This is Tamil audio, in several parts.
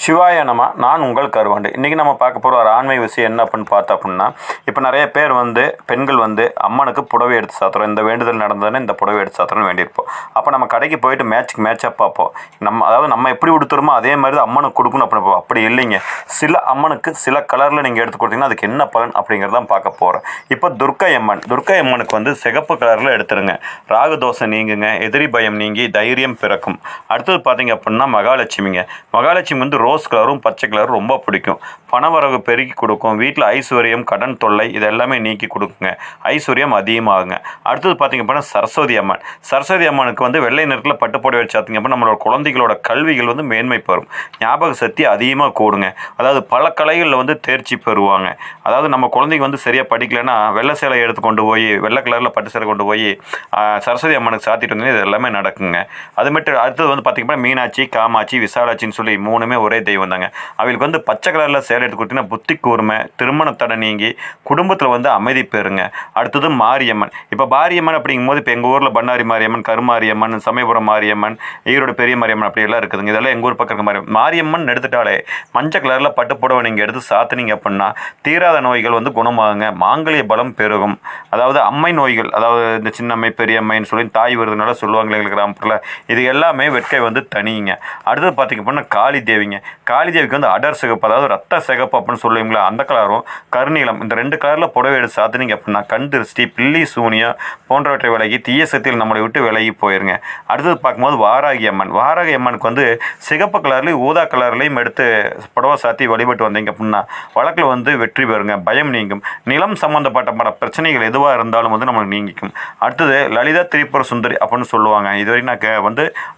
சிவாய நம. நான் உங்கள் கருவாண்டு. இன்றைக்கி நம்ம பார்க்க போகிற ஒரு ஆன்மீக விஷயம் என்ன அப்படின்னு பார்த்தோம் அப்படின்னா, இப்போ நிறைய பேர் பெண்கள் அம்மனுக்கு புடவை எடுத்து சாத்துறோம், இந்த வேண்டுதல் நடந்ததுன்னு இந்த புடவை எடுத்து சாத்துறோன்னு வேண்டியிருப்போம். அப்போ நம்ம கடைக்கு போயிட்டு மேட்சாக பார்ப்போம். நம்ம எப்படி உடுத்துறோமோ அதே மாதிரி தான் அம்மனுக்கு கொடுக்கணும் அப்படின்னு. அப்படி இல்லைங்க, சில அம்மனுக்கு சில கலரில் நீங்கள் எடுத்து கொடுத்தீங்கன்னா அதுக்கு என்ன பலன் அப்படிங்கிறதான் பார்க்க போகிறோம். இப்போ துர்க்கை அம்மனுக்கு சிகப்பு கலரில் எடுத்துருங்க. ராகு தோஷம் நீங்குங்க, எதிரி பயம் நீங்கி தைரியம் பிறக்கும். அடுத்தது பார்த்தீங்க அப்படின்னா மகாலட்சுமி ரோஸ் கலரும் பச்சை கலரும் ரொம்ப பிடிக்கும். பணவரவு பெருக்கி கொடுக்கும். வீட்டில் ஐஸ்வர்யம், கடன் தொல்லை இதெல்லாமே நீக்கி கொடுக்குங்க. ஐஸ்வர்யம் அதிகமாகுங்க. அடுத்தது பார்த்திங்க அப்படின்னா சரஸ்வதி அம்மனுக்கு வெள்ளை நிறத்தில் பட்டுப்போட வச்சு பார்த்திங்க அப்படின்னா நம்மளோட குழந்தைகளோட கல்விகள் மேன்மை பெறும். ஞாபக சக்தி அதிகமாக கூடுங்க. அதாவது பல கலைகளில் தேர்ச்சி பெறுவாங்க. அதாவது நம்ம குழந்தைங்க சரியாக படிக்கலைன்னா வெள்ளை சேலை எடுத்து கொண்டு போய் வெள்ளை கலரில் பட்டு சேலை கொண்டு போய் சரஸ்வதி அம்மனுக்கு சாத்திட்டு வந்தீங்கன்னா இது எல்லாமே நடக்குங்க. அது மட்டும் அடுத்தது பார்த்திங்கன்னா மீனாட்சி, காமாட்சி, விசாலாட்சின்னு சொல்லி மூணுமே ஒரே தெய்வம் தாங்க. அவங்களுக்கு பச்சை கலரில் சேலை எடுத்து கொடுத்தீங்கன்னா புத்தி கூர்மை, திருமண தடை நீங்கி குடும்பத்தில் அமைதி பெறுங்க. அடுத்தது மாரியம்மன். இப்போ மாரியம்மன் அப்படிங்கும்போது இப்போ எங்கள் ஊரில் பண்ணாரி மாரியம்மன், கருமாரியம்மன், சமயபுரம் மாரியம்மன், ஈரோடு பெரிய மாரியம்மன் அப்படியெல்லாம் இருக்குதுங்க. இதெல்லாம் எங்கள் ஊர் பக்கம் இருக்க மாரியம்மன் எடுத்துட்டாலே மஞ்சள் கலரில் பட்டு புடவை நீங்கள் எடுத்து சாத்துனீங்க அப்படின்னா தீராத நோய்கள் குணமாகுங்க. மாங்கல்ய பலம் பெருகும். அதாவது அம்மை நோய்கள், அதாவது இந்த சின்னம்மை பெரியம்மைன்னு சொல்லி தாய் வருதுனால சொல்லுவாங்களே எங்களுக்கு கிராமத்தில், இது எல்லாமே வெட்கை தனியுங்க. அடுத்தது பார்த்திங்க அப்படின்னா காளி தேவிங்க. காளி தேவிக்கு அடர் சிகப்பு, அதாவது ரத்த சிகப்பு அப்படின்னு சொல்லுவீங்களா, அந்த கலரும் கருநீலம், இந்த ரெண்டு கலரில் புடவை எடுத்து சாத்துனீங்க அப்படின்னா கண் திருஷ்டி, பில்லி சூனியம் போன்றவற்றை விலகி தீய சக்தியில் நம்மளை விட்டு விலகி போயிருங்க. அடுத்தது பார்க்கும்போது வாராகி அம்மனுக்கு சிகப்பு கலர்லையும் ஊதா கலர்லையும் எடுத்து புடவை சாத்தி வழிபட்டு வந்தீங்க அப்படின்னா வழக்கில் வெற்றி பெறுங்க. பயம் நீங்கும். நிலம் சம்பந்தப்பட்ட பிரச்சனைகள் எதுவாக இருந்தாலும் நம்மளுக்கு நீங்கிக்கும். அடுத்தது லலிதா திரிபுர சுந்தரி அப்படின்னு சொல்லுவாங்க. இதுவரை நான்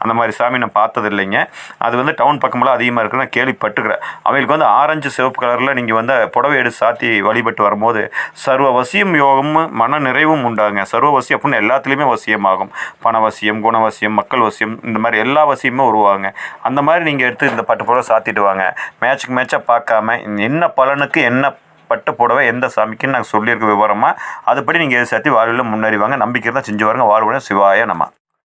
அந்த மாதிரி சாமி நான் பார்த்தது இல்லைங்க. அது டவுன் பக்கமெல்லாம் அதிகமாக இருக்குன்னு நான் கேள்விப்பட்டுக்கிறேன். அவங்களுக்கு ஆரஞ்சு சிவப்பு கலரில் நீங்கள் புடவை எடுத்து சாத்தி வழிபட்டு வரும்போது சர்வ வசியம் யோகமும் மன நிறைவும் உண்டாங்க. சர்வ வசியம் அப்படின்னு எல்லாத்துலேயுமே வசியமாகும். பணவசியம், குணவசியம், மக்கள் வசியம், இந்த மாதிரி எல்லா வசியமுமே உருவாங்க. அந்த மாதிரி நீங்கள் எடுத்து இந்த பட்டு புடவை சாத்திட்டு வாங்க. மேட்சாக பார்க்காம என்ன பலனுக்கு என்ன பட்டு புடவை எந்த சாமிக்குன்னு நாங்கள் சொல்லியிருக்க விவரமாக அதுபடி நீங்கள் எது சாத்தி வாழ்வில் முன்னேறிவாங்க. நம்பிக்கை தான் செஞ்சு வாருங்க. வாழ்வுடன் சிவாய நம.